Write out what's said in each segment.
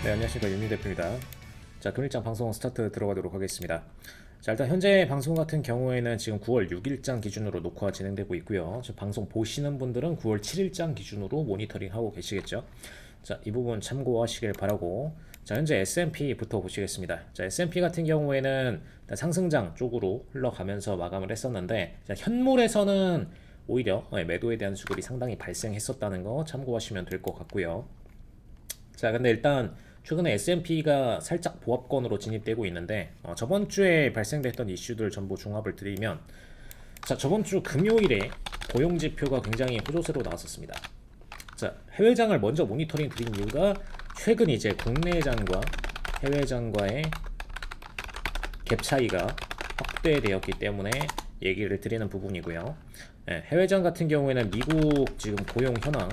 네, 안녕하십니까, 윤민 대표입니다. 자, 금일장 방송 스타트 들어가도록 하겠습니다. 자, 일단 현재 방송 같은 경우에는 지금 9월 6일장 기준으로 녹화 진행되고 있고요. 저 방송 보시는 분들은 9월 7일장 기준으로 모니터링 하고 계시겠죠. 자, 이 부분 참고하시길 바라고. 자, 현재 S&P부터 보시겠습니다. 자, S&P 같은 경우에는 일단 상승장 쪽으로 흘러가면서 마감을 했었는데, 자, 현물에서는 오히려 매도에 대한 수급이 상당히 발생했었다는 거 참고하시면 될 것 같고요. 자, 근데 일단 최근에 S&P가 살짝 보합권으로 진입되고 있는데, 저번 주에 발생됐던 이슈들 전부 종합을 드리면, 자, 저번 주 금요일에 고용 지표가 굉장히 호조세로 나왔었습니다. 자, 해외장을 먼저 모니터링 드린 이유가 최근 이제 국내장과 해외장과의 갭 차이가 확대되었기 때문에 얘기를 드리는 부분이고요. 해외장 같은 경우에는 미국 지금 고용 현황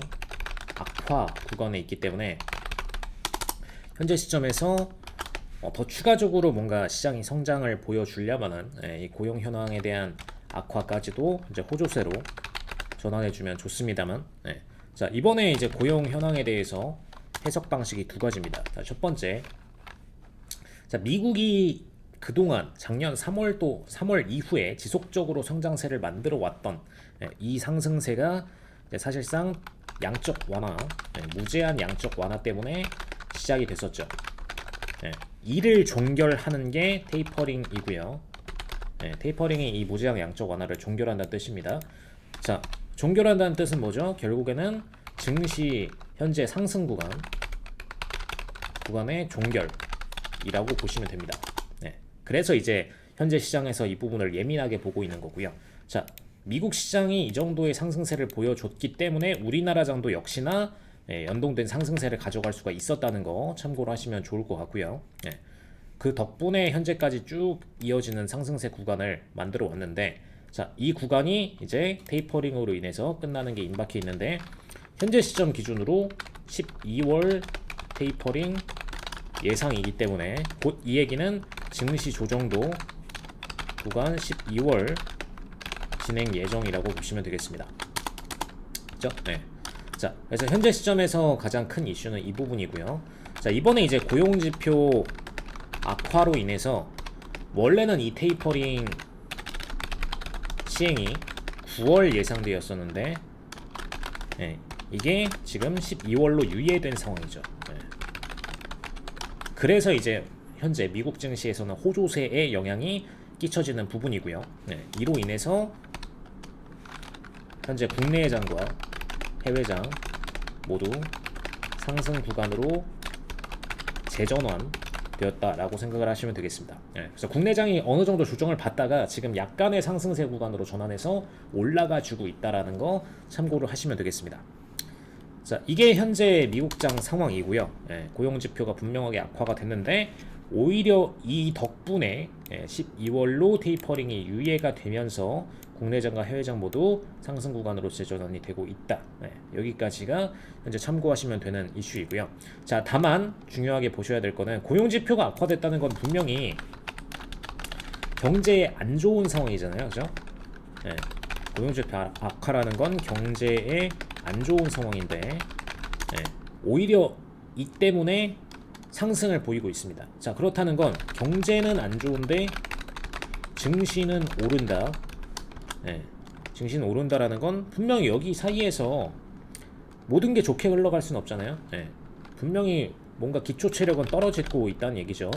악화 구간에 있기 때문에 현재 시점에서 더 추가적으로 뭔가 시장이 성장을 보여주려면은 이 고용 현황에 대한 악화까지도 이제 호조세로 전환해주면 좋습니다만, 자, 이번에 이제 고용 현황에 대해서 해석 방식이 두 가지입니다. 자, 첫 번째, 자, 미국이 그동안 작년 3월 이후에 지속적으로 성장세를 만들어 왔던 이 상승세가 사실상 양적 완화, 무제한 양적 완화 때문에 시작이 됐었죠. 이를 종결하는 게 테이퍼링이고요. 테이퍼링이 이 무제한 양적 완화를 종결한다는 뜻입니다. 자, 종결한다는 뜻은 뭐죠? 결국에는 증시 현재 상승 구간의 종결이라고 보시면 됩니다. 그래서 이제 현재 시장에서 이 부분을 예민하게 보고 있는 거고요. 자, 미국 시장이 이 정도의 상승세를 보여줬기 때문에 우리나라 장도 역시나 연동된 상승세를 가져갈 수가 있었다는 거 참고로 하시면 좋을 것 같고요. 그 덕분에 현재까지 쭉 이어지는 상승세 구간을 만들어 왔는데, 자, 이 구간이 이제 테이퍼링으로 인해서 끝나는 게 임박해 있는데, 현재 시점 기준으로 12월 테이퍼링 예상이기 때문에 곧 이 얘기는 증시 조정도 구간 12월 진행 예정이라고 보시면 되겠습니다. 그죠? 자, 그래서 현재 시점에서 가장 큰 이슈는 이 부분이고요. 자, 이번에 이제 고용지표 악화로 인해서 원래는 이 테이퍼링 시행이 9월 예상되었었는데, 이게 지금 12월로 유예된 상황이죠. 그래서 이제 현재 미국 증시에서는 호조세의 영향이 끼쳐지는 부분이고요. 이로 인해서 현재 국내 장과 해외장 모두 상승 구간으로 재전환 되었다라고 생각을 하시면 되겠습니다. 그래서 국내장이 어느 정도 조정을 받다가 지금 약간의 상승세 구간으로 전환해서 올라가 주고 있다라는 거 참고를 하시면 되겠습니다. 자, 이게 현재 미국장 상황이고요. 고용지표가 분명하게 악화가 됐는데 오히려 이 덕분에 12월로 테이퍼링이 유예가 되면서 국내장과 해외장 모두 상승 구간으로 재전환이 되고 있다. 여기까지가 현재 참고하시면 되는 이슈이고요. 자, 다만 중요하게 보셔야 될 거는 고용지표가 악화됐다는 건 분명히 경제에 안 좋은 상황이잖아요, 그죠? 고용지표 악화라는 건 경제에 안 좋은 상황인데, 오히려 이 때문에 상승을 보이고 있습니다. 자, 그렇다는 건 경제는 안 좋은데 증시는 오른다. 증시는 오른다라는 건 분명히 여기 사이에서 모든 게 좋게 흘러갈 수는 없잖아요. 분명히 뭔가 기초 체력은 떨어지고 있다는 얘기죠.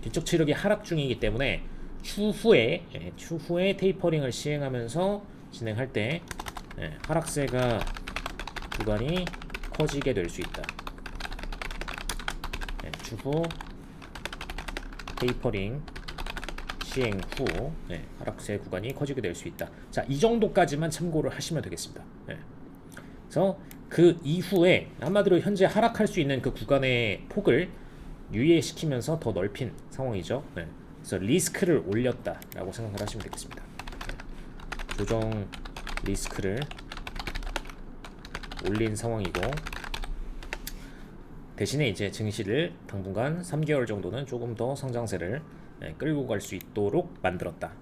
기초 체력이 하락 중이기 때문에 추후에 테이퍼링을 시행하면서 진행할 때 하락세가 구간이 커지게 될 수 있다. 추후 테이퍼링 시행 후 하락세 구간이 커지게 될 수 있다. 자, 이 정도까지만 참고를 하시면 되겠습니다. 그래서 그 이후에 한마디로 현재 하락할 수 있는 그 구간의 폭을 유예시키면서 더 넓힌 상황이죠. 그래서 리스크를 올렸다라고 생각을 하시면 되겠습니다. 조정 리스크를 올린 상황이고, 대신에 이제 증시를 당분간 3개월 정도는 조금 더 성장세를 끌고 갈 수 있도록 만들었다.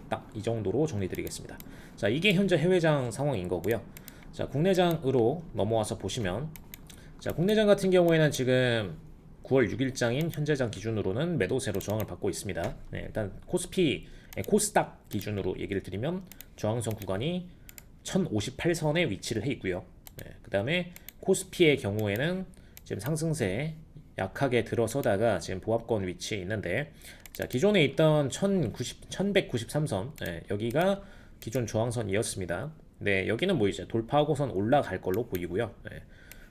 딱 이 정도로 정리드리겠습니다. 자, 이게 현재 해외장 상황인 거고요. 자, 국내장으로 넘어와서 보시면, 자, 국내장 같은 경우에는 지금 9월 6일장인 현재장 기준으로는 매도세로 저항을 받고 있습니다. 네, 일단 코스닥 기준으로 얘기를 드리면 저항선 구간이 1058선에 위치를 해 있고요. 네, 그 다음에 코스피의 경우에는 지금 상승세 약하게 들어서다가 지금 보합권 위치에 있는데, 자, 기존에 있던 1193선, 네, 여기가 기존 저항선이었습니다. 네, 여기는 뭐 이제 돌파하고선 올라갈 걸로 보이고요. 네,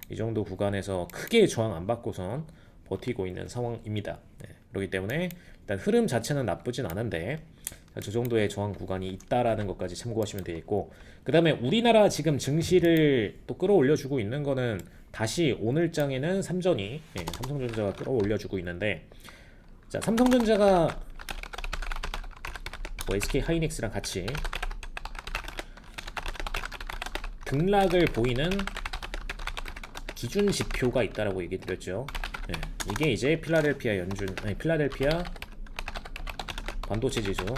이 정도 구간에서 크게 저항 안 받고선 버티고 있는 상황입니다. 네, 그렇기 때문에 일단 흐름 자체는 나쁘진 않은데, 저 정도의 저항 구간이 있다라는 것까지 참고하시면 되겠고, 그 다음에 우리나라 지금 증시를 또 끌어올려주고 있는 거는 다시 오늘장에는 삼전이, 삼성전자가 끌어올려주고 있는데, 자, 삼성전자가 뭐 SK 하이닉스랑 같이 등락을 보이는 기준 지표가 있다라고 얘기 드렸죠. 네, 이게 이제 필라델피아 반도체 지수라고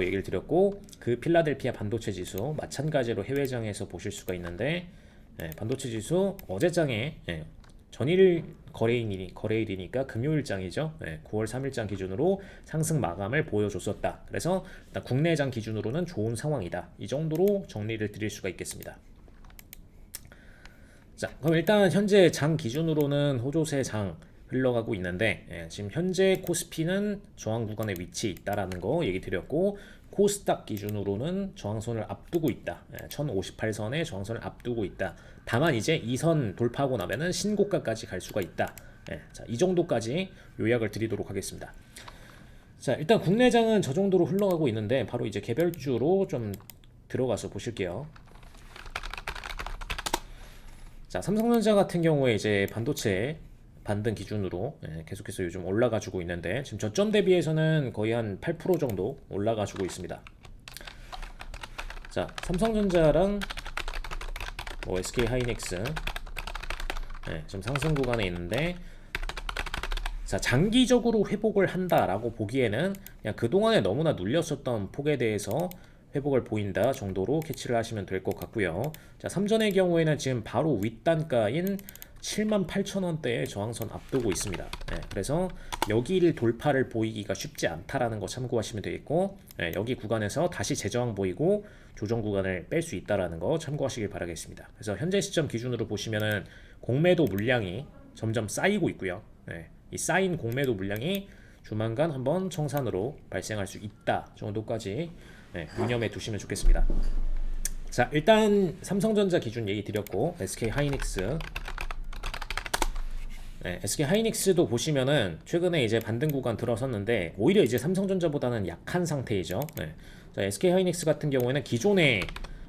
얘기를 드렸고, 그 필라델피아 반도체 지수 마찬가지로 해외장에서 보실 수가 있는데, 반도체 지수 어제장에 전일 거래일이니까 금요일장이죠. 9월 3일장 기준으로 상승 마감을 보여줬었다. 그래서 일단 국내장 기준으로는 좋은 상황이다. 이 정도로 정리를 드릴 수가 있겠습니다. 자, 그럼 일단 현재 장 기준으로는 호조세 장 흘러가고 있는데, 지금 현재 코스피는 저항 구간에 위치해 있다라는 거 얘기 드렸고, 코스닥 기준으로는 저항선을 앞두고 있다. 1058선의 저항선을 앞두고 있다. 다만 이제 이 선 돌파하고 나면은 신고가까지 갈 수가 있다. 자, 이 정도까지 요약을 드리도록 하겠습니다. 자, 일단 국내장은 저 정도로 흘러가고 있는데, 바로 이제 개별주로 좀 들어가서 보실게요. 자, 삼성전자 같은 경우에 이제 반도체 반등 기준으로 계속해서 요즘 올라가지고 있는데, 지금 저점 대비해서는 거의 한 8% 정도 올라가지고 있습니다. 자, 삼성전자랑 뭐 SK 하이닉스 지금 상승 구간에 있는데, 자, 장기적으로 회복을 한다라고 보기에는 그냥 그동안에 너무나 눌렸었던 폭에 대해서 회복을 보인다 정도로 캐치를 하시면 될 것 같고요. 자, 삼전의 경우에는 지금 바로 윗단가인 78,000원대의 저항선 앞두고 있습니다. 그래서 여기를 돌파를 보이기가 쉽지 않다라는 거 참고하시면 되겠고, 여기 구간에서 다시 재저항 보이고 조정 구간을 뺄 수 있다라는 거 참고하시길 바라겠습니다. 그래서 현재 시점 기준으로 보시면은 공매도 물량이 점점 쌓이고 있고요. 이 쌓인 공매도 물량이 조만간 한번 청산으로 발생할 수 있다 정도까지 유념해 두시면 좋겠습니다. 자, 일단 삼성전자 기준 얘기 드렸고, SK 하이닉스 SK 하이닉스도 보시면은 최근에 이제 반등 구간 들어섰는데, 오히려 이제 삼성전자보다는 약한 상태이죠. 자, SK 하이닉스 같은 경우에는 기존의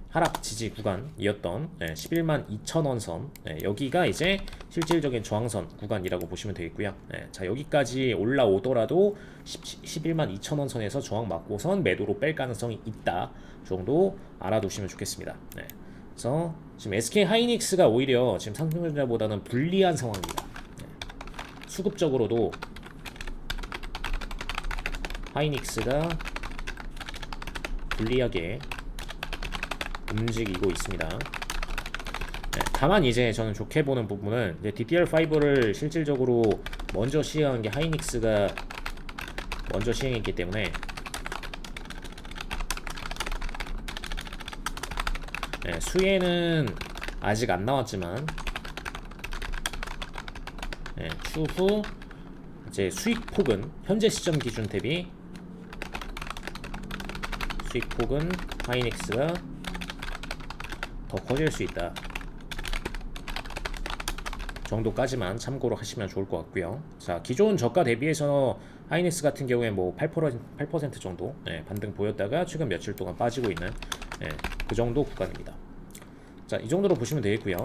하락 지지 구간이었던 11만 2천원 선, 여기가 이제 실질적인 저항선 구간이라고 보시면 되겠고요. 자, 여기까지 올라오더라도 11만 2천원 선에서 저항 맞고선 매도로 뺄 가능성이 있다 정도 알아두시면 좋겠습니다. 그래서 지금 SK 하이닉스가 오히려 지금 삼성전자보다는 불리한 상황입니다. 수급적으로도 하이닉스가 불리하게 움직이고 있습니다. 다만 이제 저는 좋게 보는 부분은 이제 DDR5를 실질적으로 먼저 시행한 게 하이닉스가 먼저 시행했기 때문에 수혜는 아직 안 나왔지만 추후 이제 수익폭은 현재 시점 기준 대비 수익폭은 하이닉스가 더 커질 수 있다 정도까지만 참고로 하시면 좋을 것 같고요. 자, 기존 저가 대비해서 하이닉스 같은 경우에 뭐 8% 정도 반등 보였다가 최근 며칠 동안 빠지고 있는 그 정도 구간입니다. 자, 이 정도로 보시면 되겠고요.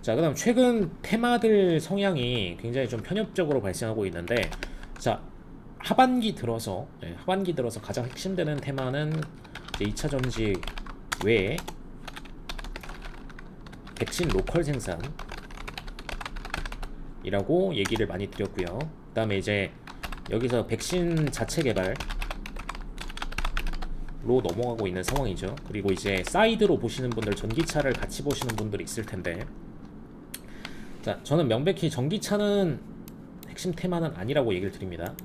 자, 그다음 최근 테마들 성향이 굉장히 좀 편협적으로 발생하고 있는데, 자, 하반기 들어서 가장 핵심되는 테마는 이제 2차 전지 외에 백신 로컬 생산이라고 얘기를 많이 드렸고요. 그 다음에 이제 여기서 백신 자체 개발로 넘어가고 있는 상황이죠. 그리고 이제 사이드로 보시는 분들, 전기차를 같이 보시는 분들이 있을 텐데, 자, 저는 명백히 전기차는 핵심 테마는 아니라고 얘기를 드립니다.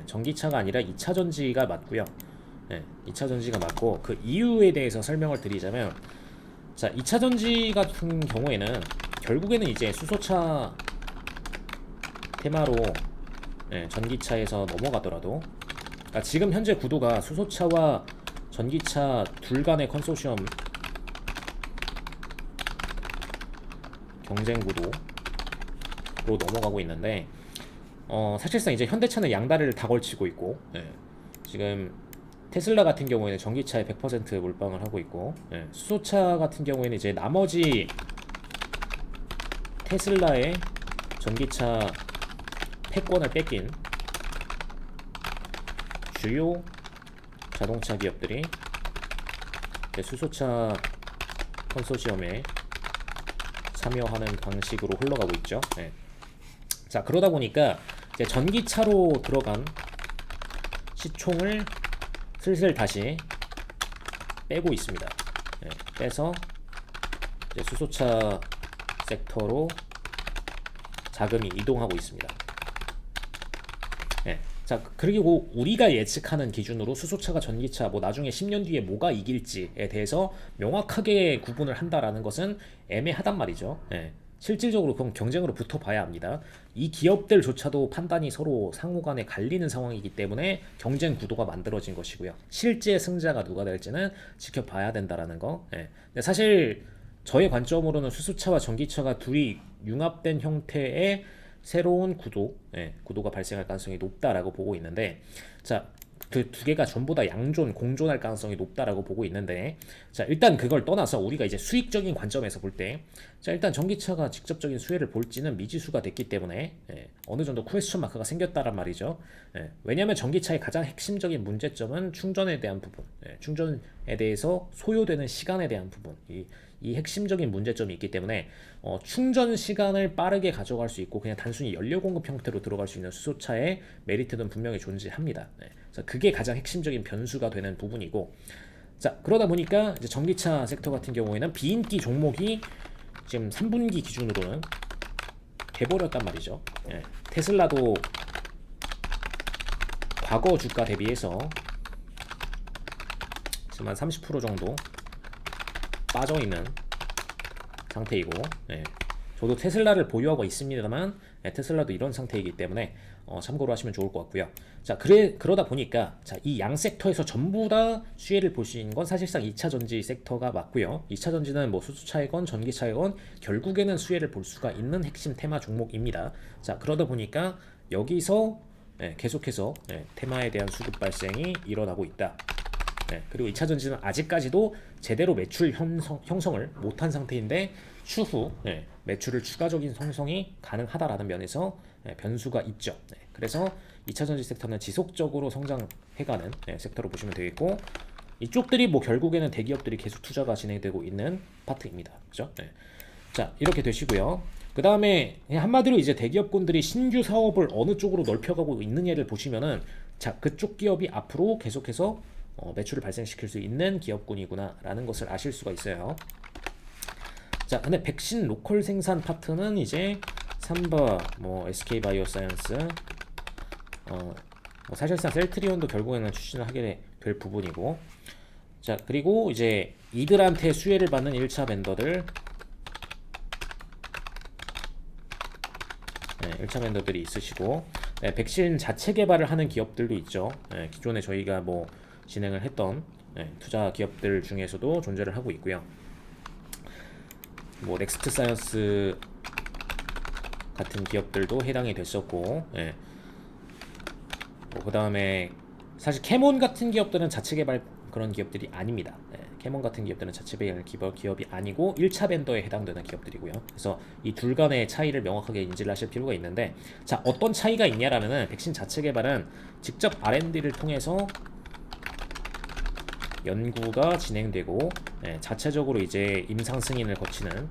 전기차가 아니라 2차 전지가 맞고요. 2차 전지가 맞고 그 이유에 대해서 설명을 드리자면, 자, 2차 전지 같은 경우에는 결국에는 이제 수소차 테마로 전기차에서 넘어가더라도, 그러니까 지금 현재 구도가 수소차와 전기차 둘 간의 컨소시엄 경쟁 구도로 넘어가고 있는데, 사실상 이제 현대차는 양다리를 다 걸치고 있고, 지금 테슬라 같은 경우에는 전기차에 100% 몰빵을 하고 있고, 수소차 같은 경우에는 이제 나머지 테슬라의 전기차 패권을 뺏긴 주요 자동차 기업들이 수소차 컨소시엄에 참여하는 방식으로 흘러가고 있죠. 자, 그러다 보니까 이제 전기차로 들어간 시총을 슬슬 다시 빼고 있습니다. 빼서 이제 수소차 섹터로 자금이 이동하고 있습니다. 자, 그리고 우리가 예측하는 기준으로 수소차가 전기차, 뭐 나중에 10년 뒤에 뭐가 이길지에 대해서 명확하게 구분을 한다라는 것은 애매하단 말이죠. 실질적으로 그럼 경쟁으로 붙어봐야 합니다. 이 기업들조차도 판단이 서로 상호간에 갈리는 상황이기 때문에 경쟁 구도가 만들어진 것이고요. 실제 승자가 누가 될지는 지켜봐야 된다라는 거. 근데 사실 저의 관점으로는 수소차와 전기차가 둘이 융합된 형태의 새로운 구도가 발생할 가능성이 높다라고 보고 있는데, 자, 그 두 개가 전부 다 양존, 공존할 가능성이 높다라고 보고 있는데, 자, 일단 그걸 떠나서 우리가 이제 수익적인 관점에서 볼 때, 자, 일단 전기차가 직접적인 수혜를 볼지는 미지수가 됐기 때문에 어느 정도 퀘스천 마크가 생겼다란 말이죠. 왜냐하면 전기차의 가장 핵심적인 문제점은 충전에 대한 부분, 충전에 대해서 소요되는 시간에 대한 부분, 이 핵심적인 문제점이 있기 때문에 충전 시간을 빠르게 가져갈 수 있고 그냥 단순히 연료 공급 형태로 들어갈 수 있는 수소차의 메리트는 분명히 존재합니다. 그래서 그게 가장 핵심적인 변수가 되는 부분이고, 자, 그러다 보니까 이제 전기차 섹터 같은 경우에는 비인기 종목이 지금 3분기 기준으로는 돼버렸단 말이죠. 테슬라도 과거 주가 대비해서 지금 한 30% 정도 빠져있는 상태이고, 저도 테슬라를 보유하고 있습니다만 테슬라도 이런 상태이기 때문에 참고로 하시면 좋을 것 같고요. 자, 그러다 보니까 자, 이 양 섹터에서 전부 다 수혜를 볼 수 있는 건 사실상 2차 전지 섹터가 맞고요. 2차 전지는 뭐 수소차이건 전기차이건 결국에는 수혜를 볼 수가 있는 핵심 테마 종목입니다. 자, 그러다 보니까 여기서 계속해서 테마에 대한 수급 발생이 일어나고 있다. 그리고 2차 전지는 아직까지도 제대로 매출 형성을 못한 상태인데 추후 매출을 추가적인 형성이 가능하다라는 면에서 변수가 있죠. 그래서 2차 전지 섹터는 지속적으로 성장해가는 섹터로 보시면 되겠고, 이쪽들이 뭐 결국에는 대기업들이 계속 투자가 진행되고 있는 파트입니다. 그죠? 자, 이렇게 되시고요. 그 다음에 한마디로 이제 대기업군들이 신규 사업을 어느 쪽으로 넓혀가고 있느냐를 보시면은, 자, 그쪽 기업이 앞으로 계속해서 매출을 발생시킬 수 있는 기업군이구나 라는 것을 아실 수가 있어요. 자, 근데 백신 로컬 생산 파트는 이제 삼바, 뭐 SK바이오사이언스, 뭐 사실상 셀트리온도 결국에는 추진을 하게 될 부분이고, 자, 그리고 이제 이들한테 수혜를 받는 1차 벤더들, 1차 벤더들이 있으시고, 백신 자체 개발을 하는 기업들도 있죠. 기존에 저희가 뭐 진행을 했던 투자 기업들 중에서도 존재를 하고 있고요. 뭐 넥스트 사이언스 같은 기업들도 해당이 됐었고, 뭐 그 다음에 사실 캐몬 같은 기업들은 자체 개발 그런 기업들이 아닙니다. 캐몬 같은 기업들은 자체 개발 기업이 아니고 1차 벤더에 해당되는 기업들이고요. 그래서 이 둘 간의 차이를 명확하게 인지를 하실 필요가 있는데, 자, 어떤 차이가 있냐라면은 백신 자체 개발은 직접 R&D를 통해서 연구가 진행되고 자체적으로 이제 임상 승인을 거치는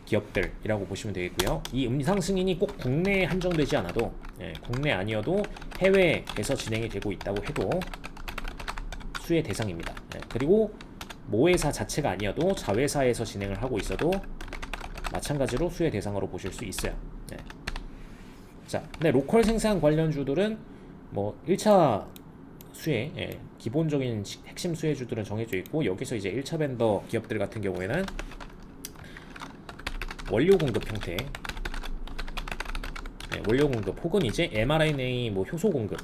기업들이라고 보시면 되겠고요. 이 임상 승인이 꼭 국내에 한정되지 않아도 국내 아니어도 해외에서 진행이 되고 있다고 해도 수혜 대상입니다. 그리고 모회사 자체가 아니어도 자회사에서 진행을 하고 있어도 마찬가지로 수혜 대상으로 보실 수 있어요. 네. 자, 근데 로컬 생산 관련주들은 뭐 1차 수혜, 기본적인 핵심 수혜주들은 정해져 있고, 여기서 이제 1차 벤더 기업들 같은 경우에는 원료 공급 형태, 원료 공급 혹은 이제 mRNA 뭐 효소 공급,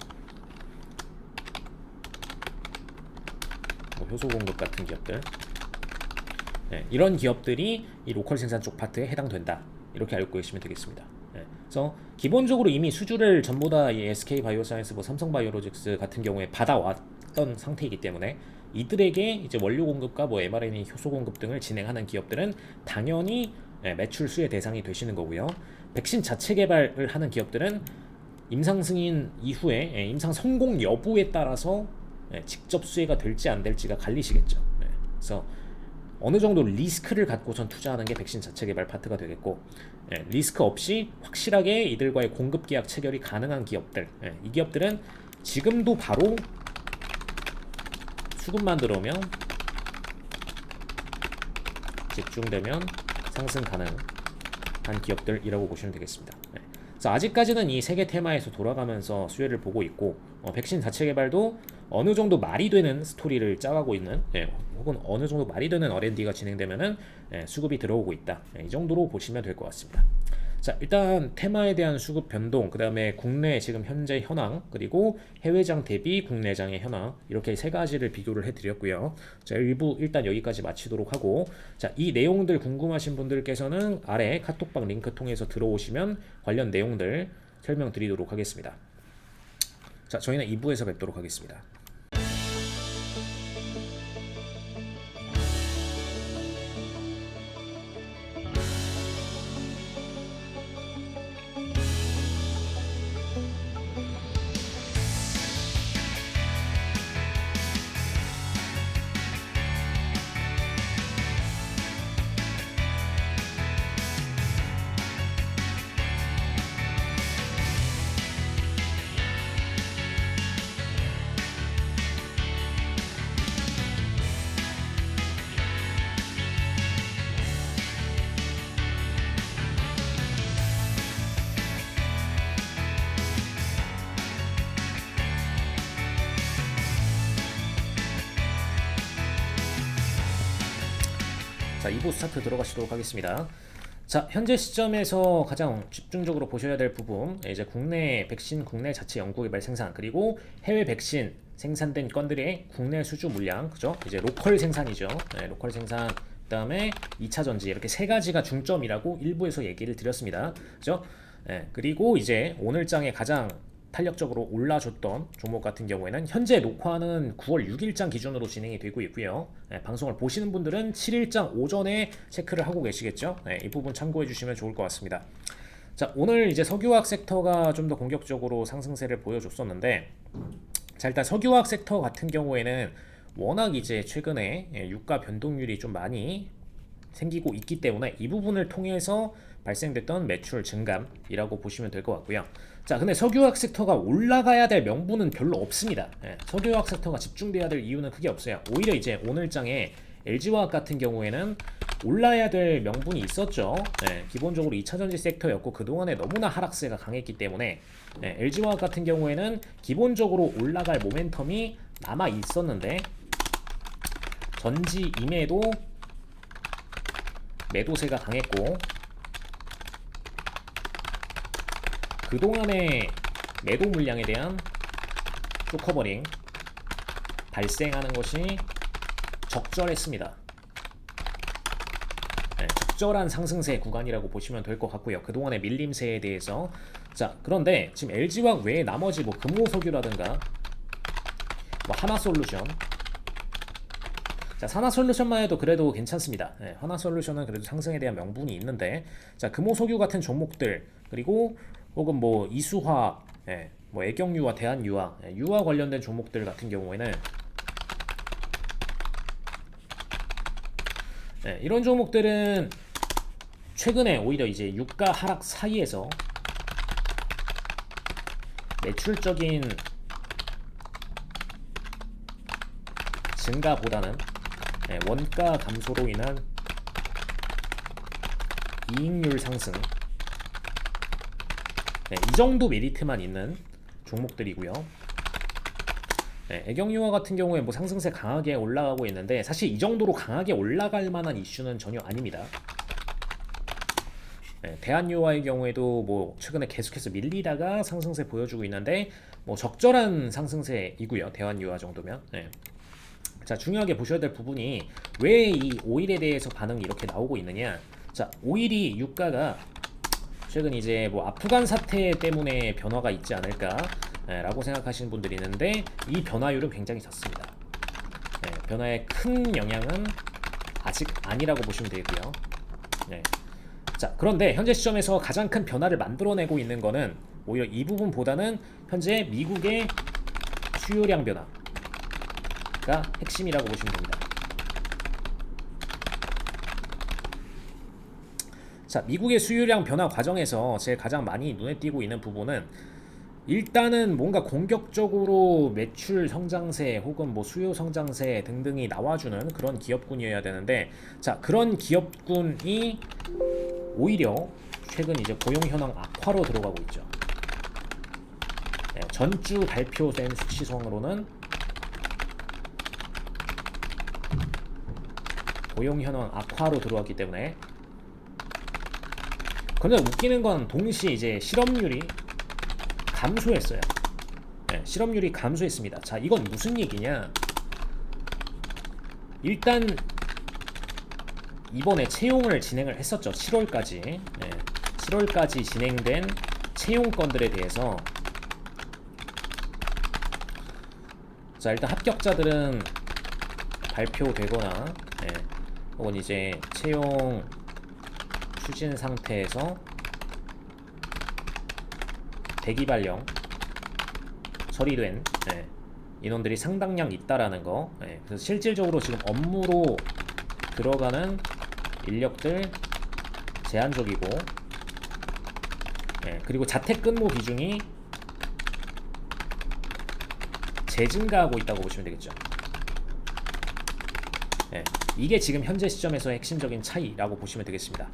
뭐 효소 공급 같은 기업들, 이런 기업들이 이 로컬 생산 쪽 파트에 해당된다. 이렇게 알고 계시면 되겠습니다. 그래서 기본적으로 이미 수주를 전부 다 이 SK 바이오사이언스, 뭐 삼성 바이오로직스 같은 경우에 받아왔던 상태이기 때문에 이들에게 이제 원료 공급과 뭐 mRNA 효소 공급 등을 진행하는 기업들은 당연히 매출 수혜 대상이 되시는 거고요. 백신 자체 개발을 하는 기업들은 임상 승인 이후에 임상 성공 여부에 따라서 직접 수혜가 될지 안 될지가 갈리시겠죠. 그래서 어느 정도 리스크를 갖고선 투자하는 게 백신 자체 개발 파트가 되겠고, 리스크 없이 확실하게 이들과의 공급 계약 체결이 가능한 기업들, 이 기업들은 지금도 바로 수급만 들어오면 집중되면 상승 가능한 기업들이라고 보시면 되겠습니다. 그래서 아직까지는 이 세 개 테마에서 돌아가면서 수혜를 보고 있고, 백신 자체 개발도 어느 정도 말이 되는 스토리를 짜가고 있는, 혹은 어느 정도 말이 되는 R&D가 진행되면은 수급이 들어오고 있다. 이 정도로 보시면 될 것 같습니다. 자, 일단 테마에 대한 수급 변동, 그 다음에 국내 지금 현재 현황, 그리고 해외장 대비 국내장의 현황, 이렇게 세 가지를 비교를 해드렸고요. 자, 일부 일단 여기까지 마치도록 하고, 자, 이 내용들 궁금하신 분들께서는 아래 카톡방 링크 통해서 들어오시면 관련 내용들 설명드리도록 하겠습니다. 자, 저희는 2부에서 뵙도록 하겠습니다. 자, 2부 스타트 들어가시도록 하겠습니다. 자, 현재 시점에서 가장 집중적으로 보셔야 될 부분, 이제 국내 백신 국내 자체 연구개발 생산, 그리고 해외 백신 생산된 건들의 국내 수주 물량, 그죠? 이제 로컬 생산이죠. 로컬 생산, 그다음에 2차 전지, 이렇게 세 가지가 중점이라고 일부에서 얘기를 드렸습니다. 그죠? 그리고 이제 오늘 장에 가장 탄력적으로 올라줬던 종목 같은 경우에는 현재 녹화는 9월 6일장 기준으로 진행이 되고 있고요. 방송을 보시는 분들은 7일장 오전에 체크를 하고 계시겠죠. 이 부분 참고해 주시면 좋을 것 같습니다. 자, 오늘 이제 석유화학 섹터가 좀 더 공격적으로 상승세를 보여줬었는데, 자, 일단 석유화학 섹터 같은 경우에는 워낙 이제 최근에 유가 변동률이 좀 많이 생기고 있기 때문에 이 부분을 통해서 발생됐던 매출 증감이라고 보시면 될 것 같고요. 자, 근데 석유화학 섹터가 올라가야 될 명분은 별로 없습니다. 석유화학 섹터가 집중돼야 될 이유는 크게 없어요. 오히려 이제 오늘 장에 LG화학 같은 경우에는 올라야 될 명분이 있었죠. 기본적으로 2차전지 섹터였고 그동안에 너무나 하락세가 강했기 때문에 LG화학 같은 경우에는 기본적으로 올라갈 모멘텀이 남아 있었는데, 전지 임에도 매도세가 강했고 그동안의 매도 물량에 대한 쇼커버링 발생하는 것이 적절했습니다. 적절한 상승세 구간이라고 보시면 될 것 같고요. 그동안의 밀림세에 대해서. 자, 그런데 지금 LG화학 외에 나머지 뭐 금호석유라든가 뭐 하나솔루션, 자, 하나솔루션만 해도 그래도 괜찮습니다. 하나솔루션은 그래도 상승에 대한 명분이 있는데, 자, 금호석유 같은 종목들, 그리고 혹은 뭐 이수화학, 뭐 애경유화, 대한유화, 유화 관련된 종목들 같은 경우에는 이런 종목들은 최근에 오히려 이제 유가 하락 사이에서 매출적인 증가보다는 원가 감소로 인한 이익률 상승. 네, 이 정도 메리트만 있는 종목들이고요. 네, 애경유화 같은 경우에 뭐 상승세 강하게 올라가고 있는데 사실 이 정도로 강하게 올라갈 만한 이슈는 전혀 아닙니다. 네, 대한유화의 경우에도 뭐 최근에 계속해서 밀리다가 상승세 보여주고 있는데 뭐 적절한 상승세이고요. 대한유화 정도면. 네. 자, 중요하게 보셔야 될 부분이 왜 이 오일에 대해서 반응이 이렇게 나오고 있느냐. 자, 오일이 유가가 최근 이제 뭐 아프간 사태 때문에 변화가 있지 않을까 라고 생각하시는 분들이 있는데 이 변화율은 굉장히 작습니다. 네, 변화에 큰 영향은 아직 아니라고 보시면 되고요. 네. 자, 그런데 현재 시점에서 가장 큰 변화를 만들어내고 있는 거는 오히려 이 부분보다는 현재 미국의 수요량 변화가 핵심이라고 보시면 됩니다. 자, 미국의 수요량 변화 과정에서 제가 가장 많이 눈에 띄고 있는 부분은 일단은 뭔가 공격적으로 매출 성장세 혹은 뭐 수요 성장세 등등이 나와주는 그런 기업군이어야 되는데, 자, 그런 기업군이 오히려 최근 이제 고용 현황 악화로 들어가고 있죠. 네, 전주 발표된 수치상으로는 고용 현황 악화로 들어왔기 때문에. 그런데 웃기는 건 동시에 이제 실업률이 감소했어요. 네, 실업률이 감소했습니다. 자, 이건 무슨 얘기냐? 일단 이번에 채용을 진행을 했었죠. 7월까지. 네, 7월까지 진행된 채용 건들에 대해서 자, 일단 합격자들은 발표되거나 네, 혹은 이제 채용 추진 상태에서 대기 발령 처리된 인원들이 상당량 있다라는 거. 그래서 실질적으로 지금 업무로 들어가는 인력들 제한적이고, 그리고 자택근무 비중이 재증가하고 있다고 보시면 되겠죠. 이게 지금 현재 시점에서의 핵심적인 차이라고 보시면 되겠습니다.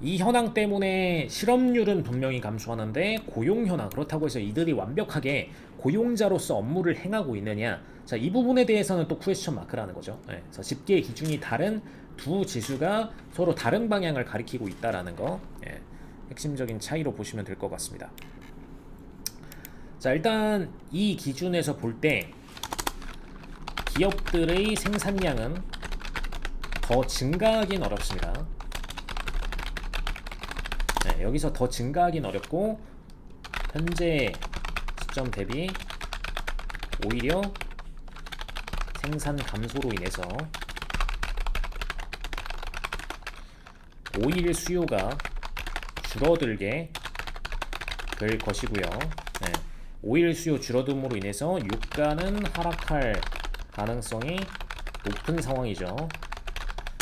이 현황 때문에 실업률은 분명히 감소하는데 고용 현황, 그렇다고 해서 이들이 완벽하게 고용자로서 업무를 행하고 있느냐, 자, 이 부분에 대해서는 또 퀘스천 마크라는 거죠. 그래서 집계 기준이 다른 두 지수가 서로 다른 방향을 가리키고 있다라는 거, 핵심적인 차이로 보시면 될 것 같습니다. 자, 일단 이 기준에서 볼 때 기업들의 생산량은 더 증가하긴 어렵습니다. 여기서 더 증가하긴 어렵고 현재 시점 대비 오히려 생산 감소로 인해서 오일 수요가 줄어들게 될 것이고요. 오일 수요 줄어듦으로 인해서 유가는 하락할 가능성이 높은 상황이죠.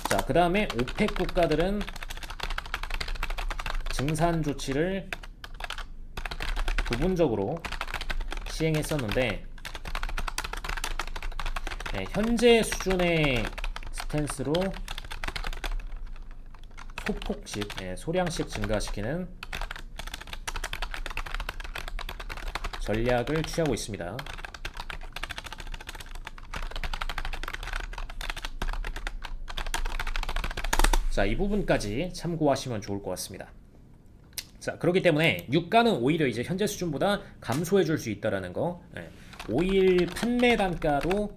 자, 그 다음에 오펙 국가들은 증산 조치를 부분적으로 시행했었는데, 현재 수준의 스탠스로 소폭씩, 소량씩 증가시키는 전략을 취하고 있습니다. 자, 이 부분까지 참고하시면 좋을 것 같습니다. 자, 그렇기 때문에 유가는 오히려 이제 현재 수준보다 감소해 줄 수 있다라는 거. 오일 판매 단가도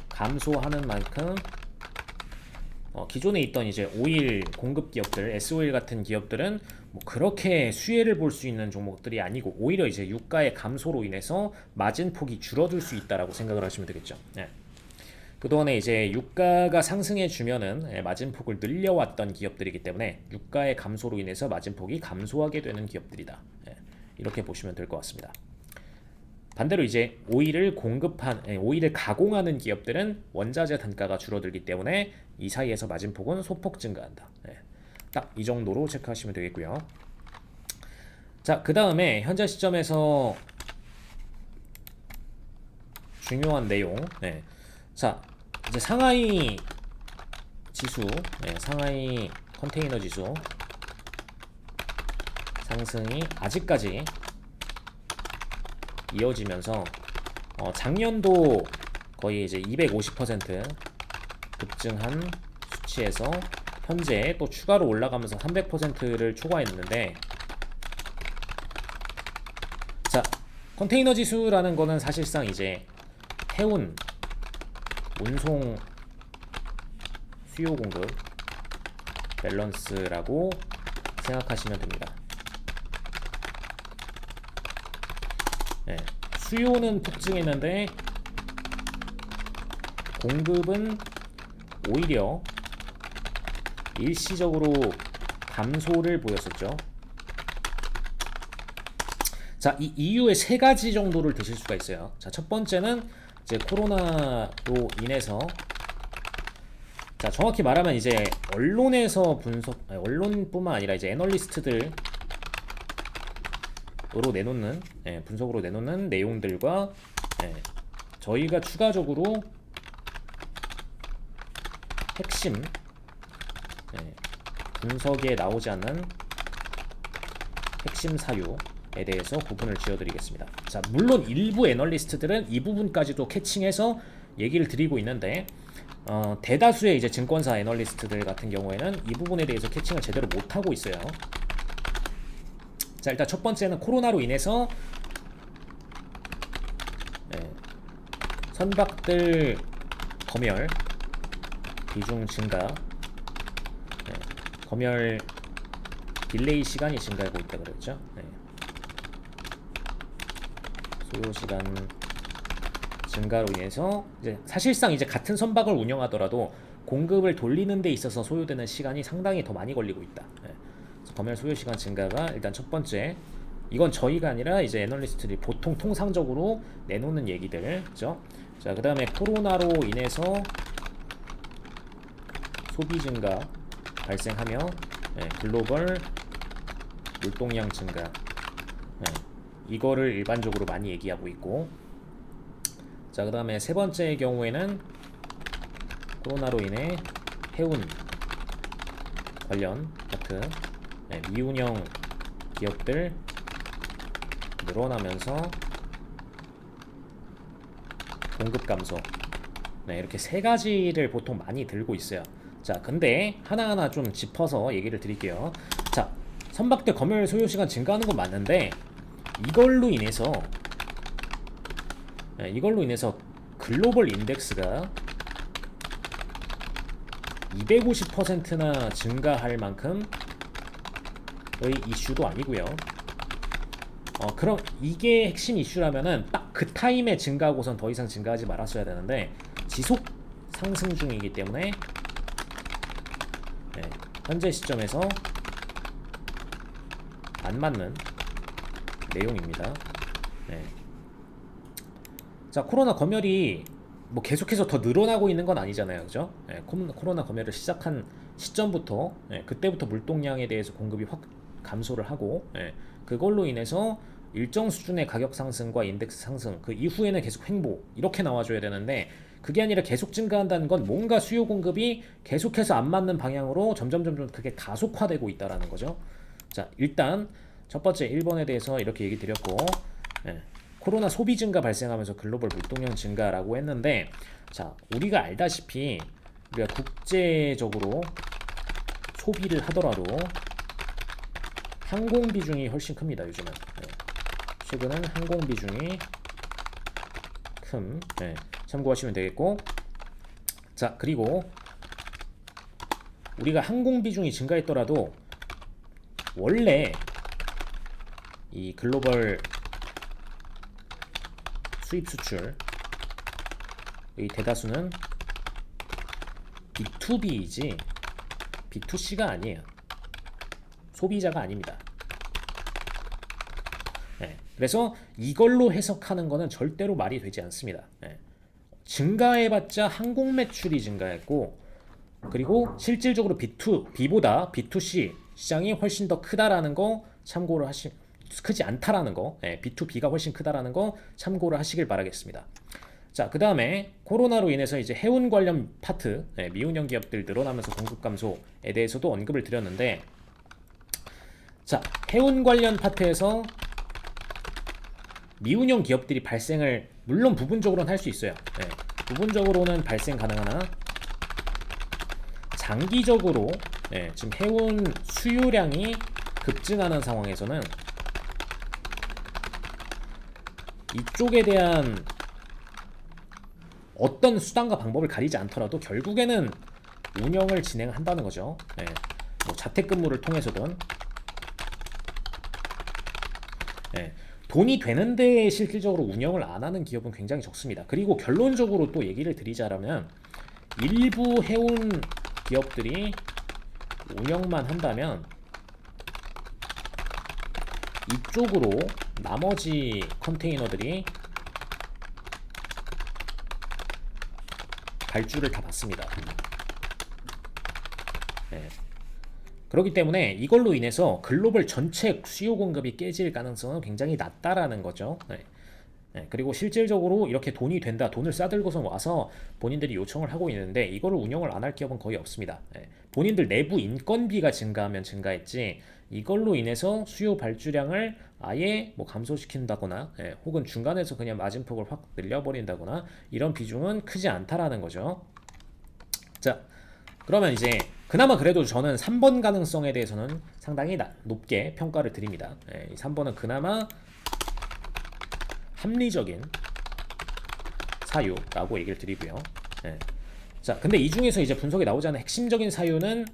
감소하는 만큼 기존에 있던 이제 오일 공급 기업들, S-오일 같은 기업들은 뭐 그렇게 수혜를 볼 수 있는 종목들이 아니고 오히려 이제 유가의 감소로 인해서 마진 폭이 줄어들 수 있다라고 생각을 하시면 되겠죠. 그동안에 이제 유가가 상승해 주면은 마진폭을 늘려왔던 기업들이기 때문에 유가의 감소로 인해서 마진폭이 감소하게 되는 기업들이다. 이렇게 보시면 될 것 같습니다. 반대로 이제 오일을 오일을 가공하는 기업들은 원자재 단가가 줄어들기 때문에 이 사이에서 마진폭은 소폭 증가한다. 딱 이 정도로 체크하시면 되겠고요. 자, 그 다음에 현재 시점에서 중요한 내용. 자, 이제 상하이 지수, 상하이 컨테이너 지수 상승이 아직까지 이어지면서 작년도 거의 이제 250% 급증한 수치에서 현재 또 추가로 올라가면서 300%를 초과했는데, 자, 컨테이너 지수라는 거는 사실상 이제 해운, 운송, 수요 공급 밸런스라고 생각하시면 됩니다. 수요는 폭증했는데 공급은 오히려 일시적으로 감소를 보였었죠. 자, 이 이유의 세 가지 정도를 드실 수가 있어요. 자, 첫 번째는 이제 코로나로 인해서, 자, 정확히 말하면 이제 언론에서 언론뿐만 아니라 이제 애널리스트들으로 내놓는, 분석으로 내놓는 내용들과, 저희가 추가적으로 핵심, 분석에 나오지 않는 핵심 사유에 대해서 구분을 지어드리겠습니다. 자, 물론 일부 애널리스트들은 이 부분까지도 캐칭해서 얘기를 드리고 있는데, 대다수의 이제 증권사 애널리스트들 같은 경우에는 이 부분에 대해서 캐칭을 제대로 못하고 있어요. 자, 일단 첫 번째는 코로나로 인해서 선박들 검열 비중 증가, 검열 딜레이 시간이 증가하고 있다 그랬죠. 소요 시간 증가로 인해서 이제 사실상 이제 같은 선박을 운영하더라도 공급을 돌리는 데 있어서 소요되는 시간이 상당히 더 많이 걸리고 있다. 그래서 검열 소요 시간 증가가 일단 첫 번째. 이건 저희가 아니라 이제 애널리스트들이 보통 통상적으로 내놓는 얘기들죠. 자, 그다음에 코로나로 인해서 소비 증가 발생하며 글로벌 물동량 증가, 이거를 일반적으로 많이 얘기하고 있고, 자, 그 다음에 세 번째의 경우에는 코로나로 인해 해운 관련 파트, 미운영 기업들 늘어나면서 공급 감소, 이렇게 세 가지를 보통 많이 들고 있어요. 자, 근데 하나하나 좀 짚어서 얘기를 드릴게요. 자, 선박들 검열 소요 시간 증가하는 건 맞는데 이걸로 인해서 글로벌 인덱스가 250%나 증가할 만큼의 이슈도 아니고요. 그럼 이게 핵심 이슈라면은 딱 그 타임에 증가하고선 더 이상 증가하지 말았어야 되는데 지속 상승 중이기 때문에 현재 시점에서 안 맞는 내용입니다. 자, 코로나 검열이 뭐 계속해서 더 늘어나고 있는 건 아니잖아요, 그죠? 코로나 검열을 시작한 시점부터 그때부터 물동량에 대해서 공급이 확 감소를 하고, 그걸로 인해서 일정 수준의 가격 상승과 인덱스 상승, 그 이후에는 계속 횡보 이렇게 나와줘야 되는데 그게 아니라 계속 증가한다는 건 뭔가 수요 공급이 계속해서 안 맞는 방향으로 점점 그게 가속화되고 있다라는 거죠. 자, 일단 첫 번째 1번에 대해서 이렇게 얘기 드렸고, 코로나 소비 증가 발생하면서 글로벌 물동량 증가라고 했는데, 자, 우리가 알다시피 우리가 국제적으로 소비를 하더라도 항공 비중이 훨씬 큽니다, 요즘은. 최근은 항공 비중이 큰, 참고하시면 되겠고, 자, 그리고 우리가 항공 비중이 증가했더라도 원래 이 글로벌 수입 수출의 대다수는 B2B이지 B2C가 아니에요. 소비자가 아닙니다. 그래서 이걸로 해석하는 거는 절대로 말이 되지 않습니다. 증가해봤자 항공 매출이 증가했고, 그리고 실질적으로 B보다 B2C 시장이 훨씬 더 크다라는 거 참고를 크지 않다라는 거, B2B가 훨씬 크다라는 거 참고를 하시길 바라겠습니다. 자, 그 다음에 코로나로 인해서 이제 해운 관련 파트, 미운영 기업들 늘어나면서 공급 감소에 대해서도 언급을 드렸는데, 자, 해운 관련 파트에서 미운영 기업들이 발생을 물론 부분적으로는 할 수 있어요. 부분적으로는 발생 가능하나 장기적으로 지금 해운 수요량이 급증하는 상황에서는 이쪽에 대한 어떤 수단과 방법을 가리지 않더라도 결국에는 운영을 진행한다는 거죠. 뭐 자택근무를 통해서든 돈이 되는데 실질적으로 운영을 안 하는 기업은 굉장히 적습니다. 그리고 결론적으로 또 얘기를 드리자면 일부 해운 기업들이 운영만 한다면 이쪽으로 나머지 컨테이너들이 발주를 다 받습니다. 그렇기 때문에 이걸로 인해서 글로벌 전체 수요 공급이 깨질 가능성은 굉장히 낮다라는 거죠. 그리고 실질적으로 이렇게 돈이 된다, 돈을 싸들고서 와서 본인들이 요청을 하고 있는데 이거를 운영을 안 할 기업은 거의 없습니다. 본인들 내부 인건비가 증가하면 증가했지 이걸로 인해서 수요 발주량을 아예 뭐 감소시킨다거나 혹은 중간에서 그냥 마진폭을 확 늘려버린다거나 이런 비중은 크지 않다라는 거죠. 자, 그러면 이제 그나마 그래도 저는 3번 가능성에 대해서는 상당히 높게 평가를 드립니다. 이 3번은 그나마 합리적인 사유라고 얘기를 드리고요. 자, 근데 이 중에서 이제 분석에 나오지 않은 핵심적인 사유는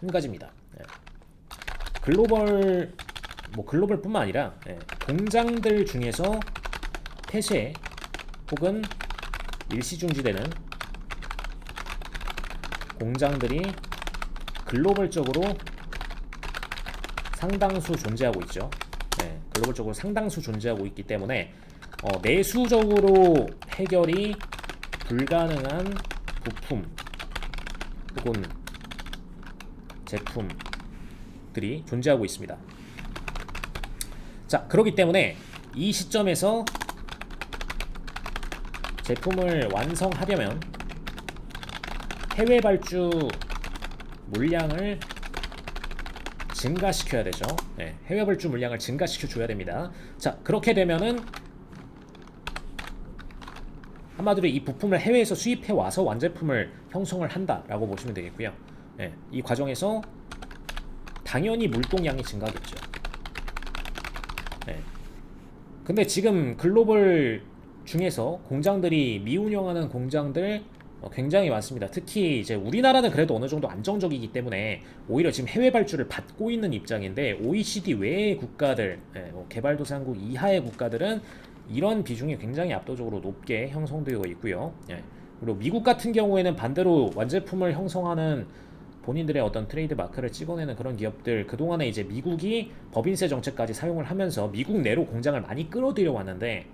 한 가지입니다. 글로벌뿐만 아니라 공장들 중에서 폐쇄 혹은 일시 중지되는 공장들이 글로벌적으로 상당수 존재하고 있죠. 글로벌적으로 상당수 존재하고 있기 때문에 내수적으로 해결이 불가능한 부품 혹은 제품들이 존재하고 있습니다. 자, 그렇기 때문에 이 시점에서 제품을 완성하려면 해외 발주 물량을 증가시켜야 되죠. 해외 발주 물량을 증가시켜 줘야 됩니다. 자, 그렇게 되면은 한마디로 이 부품을 해외에서 수입해 와서 완제품을 형성을 한다라고 보시면 되겠고요. 이 과정에서 당연히 물동량이 증가하겠죠. 근데 지금 글로벌 중에서 공장들이 미운영하는 공장들 굉장히 많습니다. 특히 이제 우리나라는 그래도 어느 정도 안정적이기 때문에 오히려 지금 해외 발주를 받고 있는 입장인데 OECD 외의 국가들, 개발도상국 이하의 국가들은 이런 비중이 굉장히 압도적으로 높게 형성되어 있고요. 그리고 미국 같은 경우에는 반대로 완제품을 형성하는 본인들의 어떤 트레이드 마크를 찍어내는 그런 기업들, 그동안에 이제 미국이 법인세 정책까지 사용을 하면서 미국 내로 공장을 많이 끌어들여 왔는데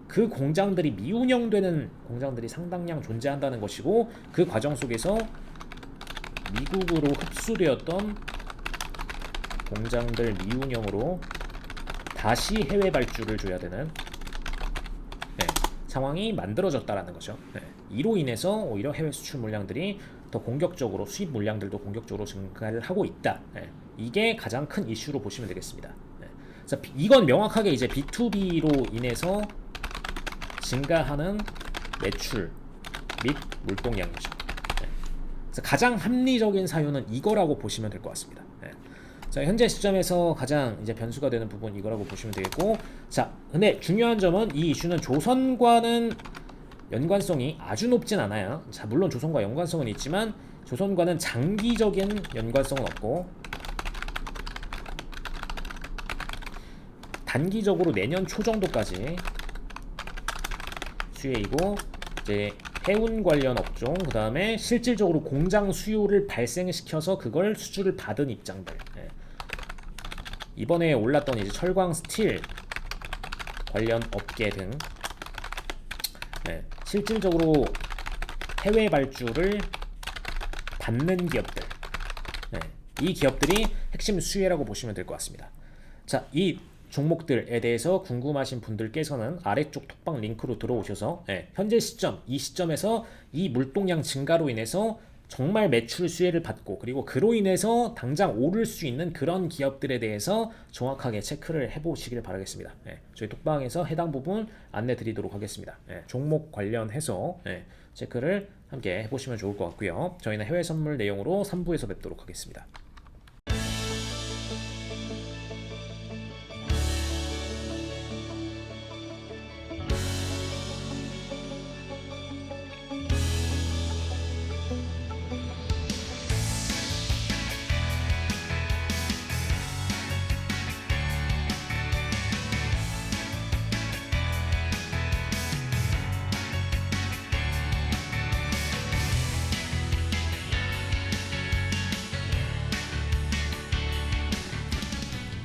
그 공장들이 미운영되는 공장들이 상당량 존재한다는 것이고, 그 과정 속에서 미국으로 흡수되었던 공장들 미운영으로 다시 해외 발주를 줘야 되는 상황이 만들어졌다라는 거죠. 이로 인해서 오히려 해외 수출 물량들이 더 공격적으로, 수입 물량들도 공격적으로 증가를 하고 있다. 이게 가장 큰 이슈로 보시면 되겠습니다. 그래서 이건 명확하게 이제 B2B로 인해서 증가하는 매출 및 물동량이죠. 그래서 가장 합리적인 사유는 이거라고 보시면 될 것 같습니다. 자, 현재 시점에서 가장 이제 변수가 되는 부분 이거라고 보시면 되겠고, 자, 근데 중요한 점은 이 이슈는 조선과는 연관성이 아주 높진 않아요. 자, 물론 조선과 연관성은 있지만 조선과는 장기적인 연관성은 없고 단기적으로 내년 초 정도까지 수혜이고, 이제 해운 관련 업종, 그 다음에 실질적으로 공장 수요를 발생시켜서 그걸 수주를 받은 입장들, 이번에 올랐던 이제 철광, 스틸 관련 업계 등 실질적으로 해외 발주를 받는 기업들, 이 기업들이 핵심 수혜라고 보시면 될 것 같습니다. 자, 이 종목들에 대해서 궁금하신 분들께서는 아래쪽 톡방 링크로 들어오셔서 현재 시점, 이 시점에서 이 물동량 증가로 인해서 정말 매출 수혜를 받고 그리고 그로 인해서 당장 오를 수 있는 그런 기업들에 대해서 정확하게 체크를 해보시길 바라겠습니다. 저희 톡방에서 해당 부분 안내 드리도록 하겠습니다. 종목 관련해서 체크를 함께 해보시면 좋을 것 같고요. 저희는 해외 선물 내용으로 3부에서 뵙도록 하겠습니다.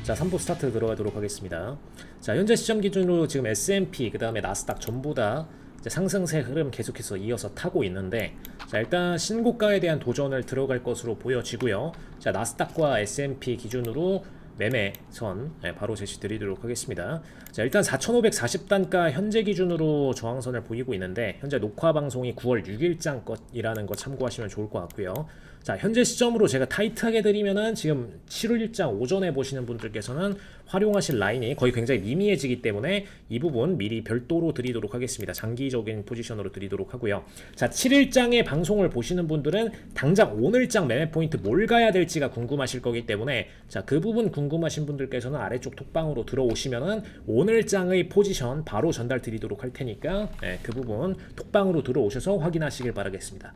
자, 3부 스타트 들어가도록 하겠습니다. 자, 현재 시점 기준으로 지금 S&P, 그 다음에 나스닥 전부 다 이제 상승세 흐름 계속해서 이어서 타고 있는데, 자, 일단 신고가에 대한 도전을 들어갈 것으로 보여지고요. 자, 나스닥과 S&P 기준으로 매매선 바로 제시 드리도록 하겠습니다. 자, 일단 4,540단가 현재 기준으로 저항선을 보이고 있는데, 현재 녹화 방송이 9월 6일장 것이라는 거 참고하시면 좋을 것 같고요. 자, 현재 시점으로 제가 타이트하게 드리면은 지금 7월 일장 오전에 보시는 분들께서는 활용하실 라인이 거의 굉장히 미미해지기 때문에 이 부분 미리 별도로 드리도록 하겠습니다. 장기적인 포지션으로 드리도록 하고요. 자, 7일장의 방송을 보시는 분들은 당장 오늘장 매매 포인트 뭘 가야 될지가 궁금하실 거기 때문에, 자, 그 부분 궁금하신 분들께서는 아래쪽 톡방으로 들어오시면은 오늘장의 포지션 바로 전달 드리도록 할 테니까 그 부분 톡방으로 들어오셔서 확인하시길 바라겠습니다.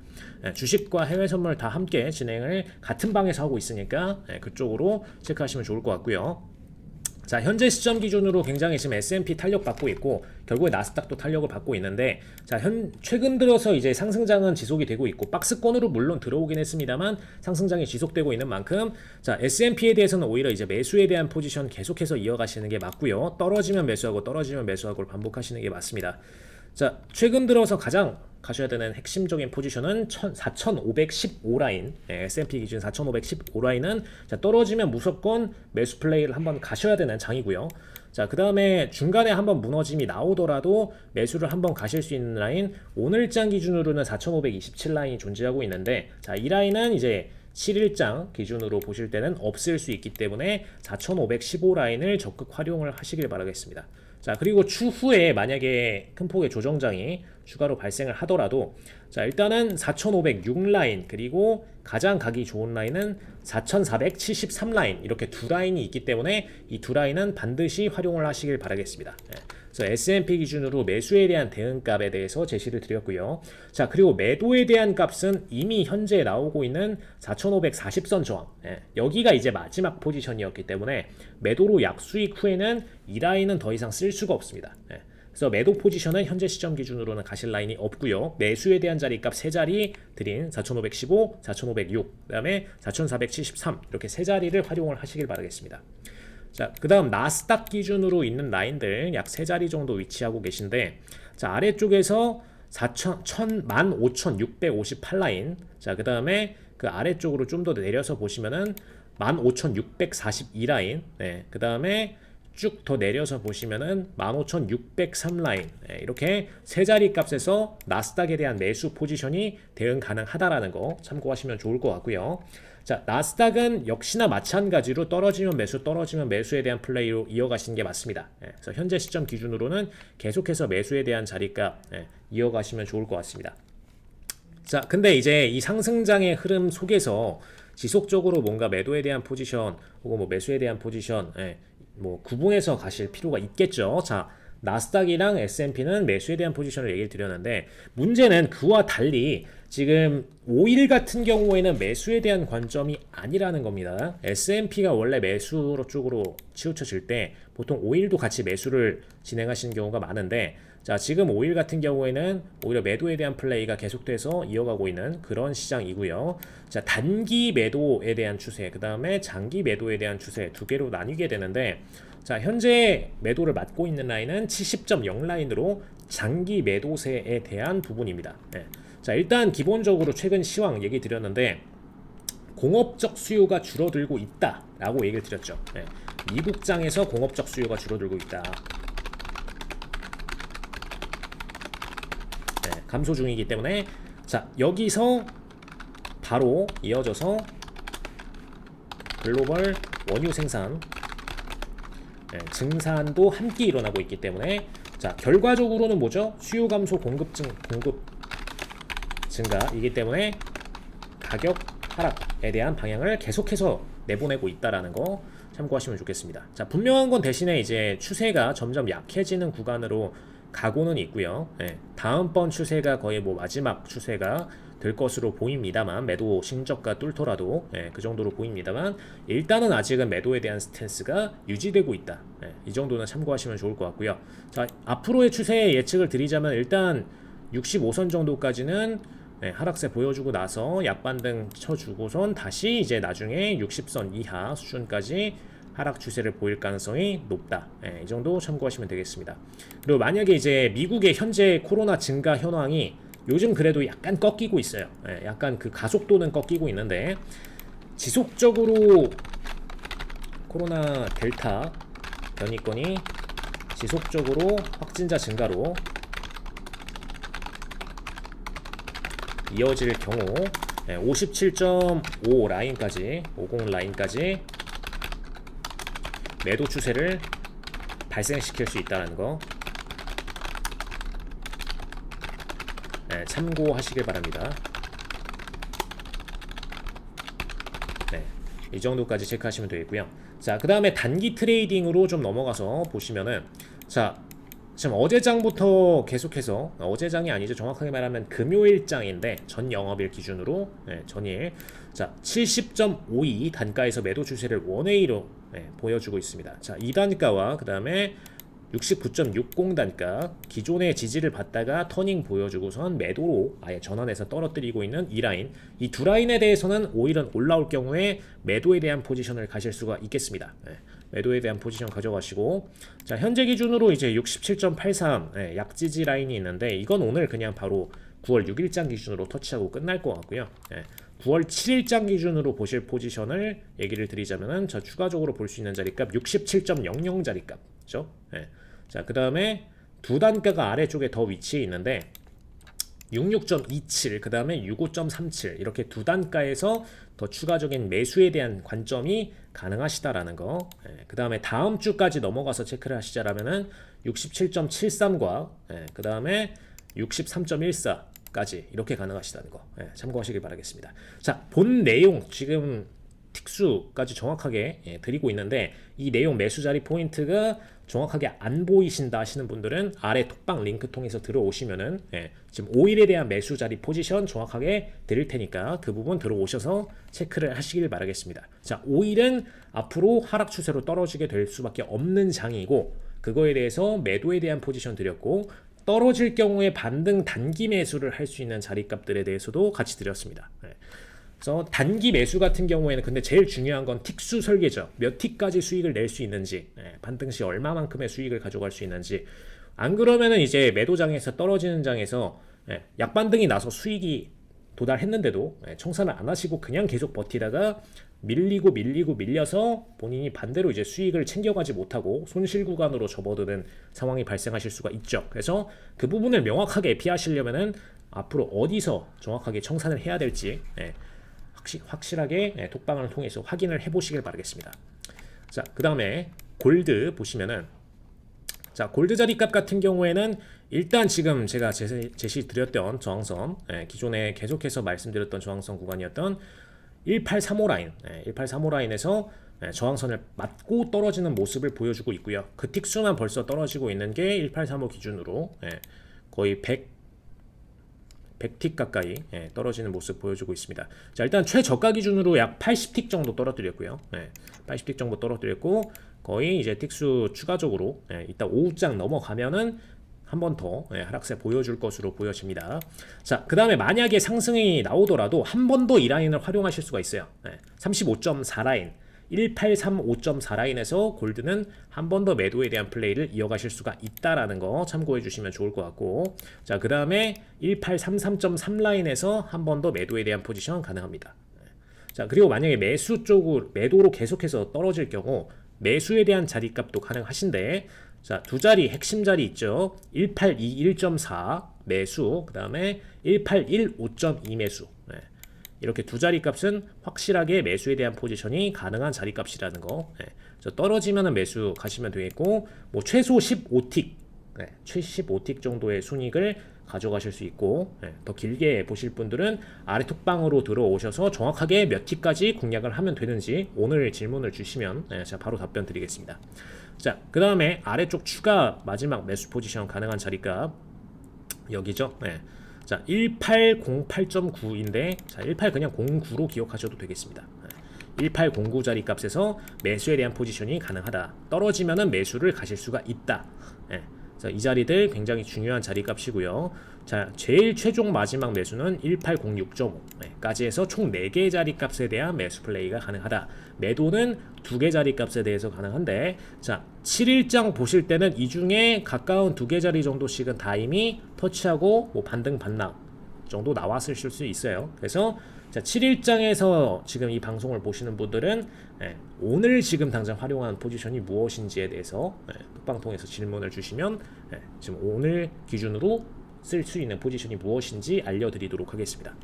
주식과 해외 선물 다 함께 진행을 같은 방에서 하고 있으니까 그쪽으로 체크하시면 좋을 것 같고요. 자, 현재 시점 기준으로 굉장히 지금 S&P 탄력 받고 있고 결국에 나스닥도 탄력을 받고 있는데, 자, 최근 들어서 이제 상승장은 지속이 되고 있고 박스권으로 물론 들어오긴 했습니다만 상승장이 지속되고 있는 만큼, 자, S&P에 대해서는 오히려 이제 매수에 대한 포지션 계속해서 이어가시는 게 맞고요. 떨어지면 매수하고 떨어지면 매수하고 반복하시는 게 맞습니다. 자, 최근 들어서 가장 가셔야 되는 핵심적인 포지션은 4,515 라인, S&P 기준 4,515 라인은 자, 떨어지면 무조건 매수 플레이를 한번 가셔야 되는 장이고요. 자, 그 다음에 중간에 한번 무너짐이 나오더라도 매수를 한번 가실 수 있는 라인, 오늘장 기준으로는 4,527 라인이 존재하고 있는데, 자, 이 라인은 이제 7일장 기준으로 보실 때는 없을 수 있기 때문에 4,515 라인을 적극 활용을 하시길 바라겠습니다. 자, 그리고 추후에 만약에 큰 폭의 조정장이 추가로 발생을 하더라도, 자, 일단은 4,506 라인 그리고 가장 가기 좋은 라인은 4,473 라인, 이렇게 두 라인이 있기 때문에 이 두 라인은 반드시 활용을 하시길 바라겠습니다. 그래서 S&P 기준으로 매수에 대한 대응값에 대해서 제시를 드렸고요. 자, 그리고 매도에 대한 값은 이미 현재 나오고 있는 4,540선 저항, 여기가 이제 마지막 포지션이었기 때문에 매도로 약수익 후에는 이 라인은 더 이상 쓸 수가 없습니다. 그래서 매도 포지션은 현재 시점 기준으로는 가실 라인이 없고요. 매수에 대한 자리값 세 자리 드린 4,515, 4,506, 그 다음에 4,473 이렇게 세 자리를 활용을 하시길 바라겠습니다. 자, 그 다음 나스닥 기준으로 있는 라인들 약 세 자리 정도 위치하고 계신데, 자, 아래쪽에서 15,658 라인, 자, 그 다음에 그 아래쪽으로 좀 더 내려서 보시면은 15,642 라인, 그 다음에 쭉 더 내려서 보시면은 15,603 라인, 이렇게 세 자리 값에서 나스닥에 대한 매수 포지션이 대응 가능하다라는 거 참고하시면 좋을 것 같고요. 자, 나스닥은 역시나 마찬가지로 떨어지면 매수, 떨어지면 매수에 대한 플레이로 이어가시는 게 맞습니다. 그래서 현재 시점 기준으로는 계속해서 매수에 대한 자리값 이어가시면 좋을 것 같습니다. 자, 근데 이제 이 상승장의 흐름 속에서 지속적으로 뭔가 매도에 대한 포지션 혹은 뭐 매수에 대한 포지션 뭐 구분해서 가실 필요가 있겠죠. 자, 나스닥이랑 S&P는 매수에 대한 포지션을 얘기를 드렸는데, 문제는 그와 달리 지금 5일 같은 경우에는 매수에 대한 관점이 아니라는 겁니다. S&P가 원래 매수 쪽으로 치우쳐질 때 보통 5일도 같이 매수를 진행하시는 경우가 많은데, 자, 지금 5일 같은 경우에는 오히려 매도에 대한 플레이가 계속돼서 이어가고 있는 그런 시장이고요. 자, 단기 매도에 대한 추세, 그 다음에 장기 매도에 대한 추세 두 개로 나뉘게 되는데, 자, 현재 매도를 맡고 있는 라인은 70.0 라인으로 장기 매도세에 대한 부분입니다. 자, 일단 기본적으로 최근 시황 얘기 드렸는데 공업적 수요가 줄어들고 있다라고 얘기를 드렸죠. 미국장에서 공업적 수요가 줄어들고 있다. 네, 감소 중이기 때문에 자, 여기서 바로 이어져서 글로벌 원유 생산 증산도 함께 일어나고 있기 때문에 자, 결과적으로는 뭐죠? 수요 감소, 공급 증가이기 때문에 가격 하락에 대한 방향을 계속해서 내보내고 있다라는 거 참고하시면 좋겠습니다. 자, 분명한 건 대신에 이제 추세가 점점 약해지는 구간으로 가고는 있고요. 다음번 추세가 거의 뭐 마지막 추세가 될 것으로 보입니다만, 매도 신저가 뚫더라도 그 정도로 보입니다만, 일단은 아직은 매도에 대한 스탠스가 유지되고 있다. 이 정도는 참고하시면 좋을 것 같고요. 자, 앞으로의 추세 예측을 드리자면 일단 65선 정도까지는 하락세 보여주고 나서 약반등 쳐주고선 다시 이제 나중에 60선 이하 수준까지 하락 추세를 보일 가능성이 높다. 이 정도 참고하시면 되겠습니다. 그리고 만약에 이제 미국의 현재 코로나 증가 현황이 요즘 그래도 약간 꺾이고 있어요. 약간 그 가속도는 꺾이고 있는데 지속적으로 코로나 델타 변이건이 지속적으로 확진자 증가로 이어질 경우 57.5 라인까지 50 라인까지 매도 추세를 발생시킬 수 있다는 거 참고하시길 바랍니다. 이 정도까지 체크하시면 되겠고요. 자, 그 다음에 단기 트레이딩으로 좀 넘어가서 보시면은 자, 지금 어제장부터 계속해서 어제장이 아니죠. 정확하게 말하면 금요일장인데 전 영업일 기준으로 전일 자 70.52 단가에서 매도 추세를 원웨이로 보여주고 있습니다. 자, 이 단가와 그 다음에 69.60 단가 기존의 지지를 받다가 터닝 보여주고선 매도로 아예 전환해서 떨어뜨리고 있는 이 라인, 이 두 라인에 대해서는 오일은 올라올 경우에 매도에 대한 포지션을 가실 수가 있겠습니다. 매도에 대한 포지션 가져가시고 자, 현재 기준으로 이제 67.83 약지지 라인이 있는데 이건 오늘 그냥 바로 9월 6일장 기준으로 터치하고 끝날 것 같고요. 9월 7일장 기준으로 보실 포지션을 얘기를 드리자면은 저 추가적으로 볼 수 있는 자리값 67.00 자리값이죠. 자, 그 다음에 두 단가가 아래쪽에 더 위치해 있는데 66.27, 그 다음에 65.37 이렇게 두 단가에서 더 추가적인 매수에 대한 관점이 가능하시다라는 거. 그 다음에 다음 주까지 넘어가서 체크를 하시자라면은 67.73과 그 다음에 63.14까지 이렇게 가능하시다는 거 참고하시길 바라겠습니다. 자, 본 내용 지금 틱수까지 정확하게 드리고 있는데 이 내용 매수 자리 포인트가 정확하게 안 보이신다 하시는 분들은 아래 톡방 링크 통해서 들어오시면은 지금 5일에 대한 매수 자리 포지션 정확하게 드릴 테니까 그 부분 들어오셔서 체크를 하시길 바라겠습니다. 자, 5일은 앞으로 하락 추세로 떨어지게 될 수밖에 없는 장이고 그거에 대해서 매도에 대한 포지션 드렸고 떨어질 경우에 반등 단기 매수를 할 수 있는 자리값들에 대해서도 같이 드렸습니다. 그래서 단기 매수 같은 경우에는 근데 제일 중요한 건 틱수 설계죠. 몇 틱까지 수익을 낼 수 있는지, 반등 시 얼마만큼의 수익을 가져갈 수 있는지. 안 그러면은 이제 매도장에서 떨어지는 장에서 약반등이 나서 수익이 도달했는데도 청산을 안 하시고 그냥 계속 버티다가 밀려서 본인이 반대로 이제 수익을 챙겨가지 못하고 손실 구간으로 접어드는 상황이 발생하실 수가 있죠. 그래서 그 부분을 명확하게 피하시려면은 앞으로 어디서 정확하게 청산을 해야 될지 확실하게 톡방을 통해서 확인을 해보시길 바라겠습니다. 자, 그 다음에 골드 보시면은 자, 골드 자리값 같은 경우에는 일단 지금 제가 제시 드렸던 저항선 기존에 계속해서 말씀드렸던 저항선 구간이었던 1835 라인 1835 라인에서 저항선을 맞고 떨어지는 모습을 보여주고 있고요. 그 틱수만 벌써 떨어지고 있는 게 1835 기준으로 거의 100틱 가까이 떨어지는 모습 보여주고 있습니다. 자, 일단 최저가 기준으로 약 80틱 정도 떨어뜨렸고요. 80틱 정도 떨어뜨렸고 거의 이제 틱수 추가적으로 이따 오후장 넘어가면은 한 번 더 하락세 보여줄 것으로 보여집니다. 자, 그 다음에 만약에 상승이 나오더라도 한 번 더 이 라인을 활용하실 수가 있어요. 35.4 라인 1835.4 라인에서 골드는 한 번 더 매도에 대한 플레이를 이어가실 수가 있다라는 거 참고해 주시면 좋을 것 같고 자, 그 다음에 1833.3 라인에서 한 번 더 매도에 대한 포지션 가능합니다. 자, 그리고 만약에 매수 쪽으로 매도로 계속해서 떨어질 경우 매수에 대한 자리값도 가능하신데, 자, 두 자리 핵심 자리 있죠. 1821 1.4 매수, 그 다음에 1815 5.2 매수. 네. 이렇게 두 자리 값은 확실하게 매수에 대한 포지션이 가능한 자리 값이라는 거. 네. 떨어지면은 매수 가시면 되겠고, 뭐 최소 15틱, 네. 최 15틱 정도의 순익을 가져가실 수 있고, 네. 더 길게 보실 분들은 아래 톡방으로 들어오셔서 정확하게 몇 틱까지 공략을 하면 되는지 오늘 질문을 주시면 네, 제가 바로 답변 드리겠습니다. 자, 그 다음에 아래쪽 추가 마지막 매수 포지션 가능한 자리값 여기죠. 네. 자, 1808.9인데 자, 18 그냥 09로 기억하셔도 되겠습니다. 1809 자리 값에서 매수에 대한 포지션이 가능하다. 떨어지면은 매수를 가실 수가 있다. 네. 자, 이 자리들 굉장히 중요한 자리 값이고요. 자, 제일 최종 마지막 매수는 1806.5까지 해서 총 4개 자리 값에 대한 매수 플레이가 가능하다. 매도는 2개 자리 값에 대해서 가능한데, 자, 7일장 보실 때는 이 중에 가까운 2개 자리 정도씩은 다 이미 터치하고 뭐 반등 반락 정도 나왔을 수 있어요. 그래서 자, 7일장에서 지금 이 방송을 보시는 분들은 오늘 지금 당장 활용하는 포지션이 무엇인지에 대해서 톡방 통해서 질문을 주시면 지금 오늘 기준으로 쓸 수 있는 포지션이 무엇인지 알려드리도록 하겠습니다.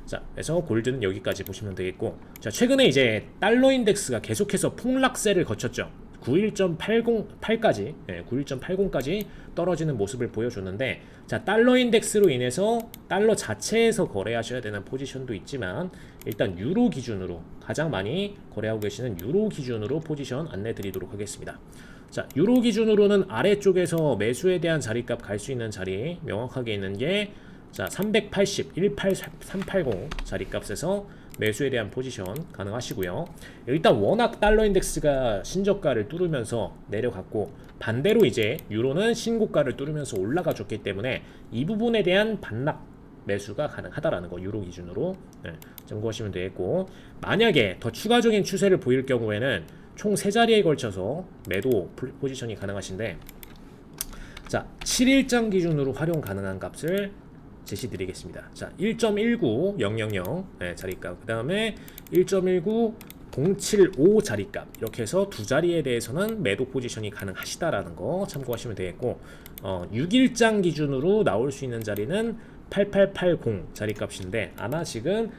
자, 그래서 골드는 여기까지 보시면 되겠고, 자, 최근에 이제 달러 인덱스가 계속해서 폭락세를 거쳤죠. 91.808까지 91.80까지 떨어지는 모습을 보여줬는데, 자, 달러 인덱스로 인해서 달러 자체에서 거래하셔야 되는 포지션도 있지만, 일단 유로 기준으로 가장 많이 거래하고 계시는 유로 기준으로 포지션 안내 드리도록 하겠습니다. 자, 유로 기준으로는 아래쪽에서 매수에 대한 자리값 갈 수 있는 자리 명확하게 있는 게, 자, 380 18380 자리값에서 매수에 대한 포지션 가능하시고요. 일단 워낙 달러 인덱스가 신저가를 뚫으면서 내려갔고, 반대로 이제 유로는 신고가를 뚫으면서 올라가 줬기 때문에 이 부분에 대한 반락 매수가 가능하다라는 거 유로 기준으로 참고하시면 되겠고, 만약에 더 추가적인 추세를 보일 경우에는 총 3자리에 걸쳐서 매도 포지션이 가능하신데, 자, 7일장 기준으로 활용 가능한 값을 제시 드리겠습니다. 자, 1.19000 자리값, 그 다음에 1.19075 자리값, 이렇게 해서 두 자리에 대해서는 매도 포지션이 가능하시다라는 거 참고하시면 되겠고, 6일장 기준으로 나올 수 있는 자리는 8880 자리값인데, 아마 지금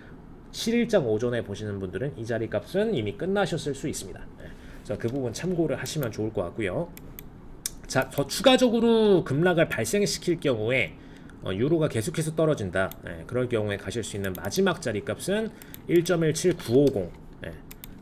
7일장 오전에 보시는 분들은 이 자리값은 이미 끝나셨을 수 있습니다. 자, 그 부분 참고를 하시면 좋을 것 같고요. 자, 더 추가적으로 급락을 발생시킬 경우에 유로가 계속해서 떨어진다. 그럴 경우에 가실 수 있는 마지막 자리값은 1.17950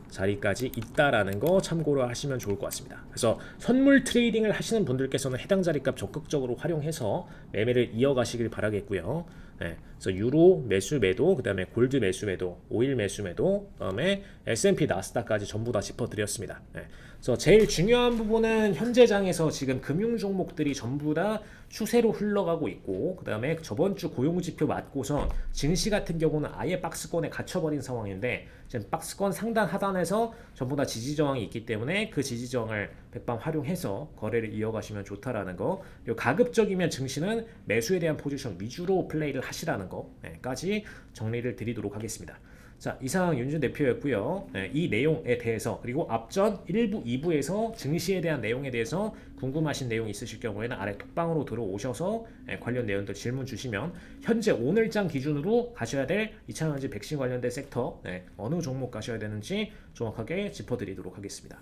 자리까지 있다라는 거 참고를 하시면 좋을 것 같습니다. 그래서 선물 트레이딩을 하시는 분들께서는 해당 자리값 적극적으로 활용해서 매매를 이어가시길 바라겠고요. 그래서 유로 매수 매도, 그 다음에 골드 매수 매도, 오일 매수 매도, 그 다음에 S&P 나스닥까지 전부 다 짚어드렸습니다. 그래서 제일 중요한 부분은 현재장에서 지금 금융 종목들이 전부 다 추세로 흘러가고 있고, 그 다음에 저번 주 고용지표 맞고선 증시 같은 경우는 아예 박스권에 갇혀버린 상황인데, 지금 박스권 상단 하단에서 전부 다 지지저항이 있기 때문에 그 지지저항을 백방 활용해서 거래를 이어가시면 좋다라는 거, 그리고 가급적이면 증시는 매수에 대한 포지션 위주로 플레이를 하시라는 거까지 정리를 드리도록 하겠습니다. 자, 이상 윤준 대표였고요. 이 내용에 대해서, 그리고 앞전 1부, 2부에서 증시에 대한 내용에 대해서 궁금하신 내용 있으실 경우에는 아래 톡방으로 들어오셔서 관련 내용들 질문 주시면 현재 오늘장 기준으로 가셔야 될 2차 전지 백신 관련된 섹터 어느 종목 가셔야 되는지 정확하게 짚어드리도록 하겠습니다.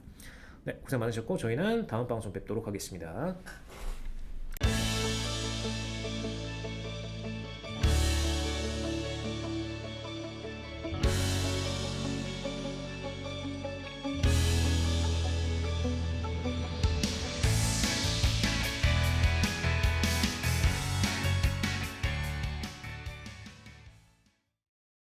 네, 고생 많으셨고 저희는 다음 방송 뵙도록 하겠습니다.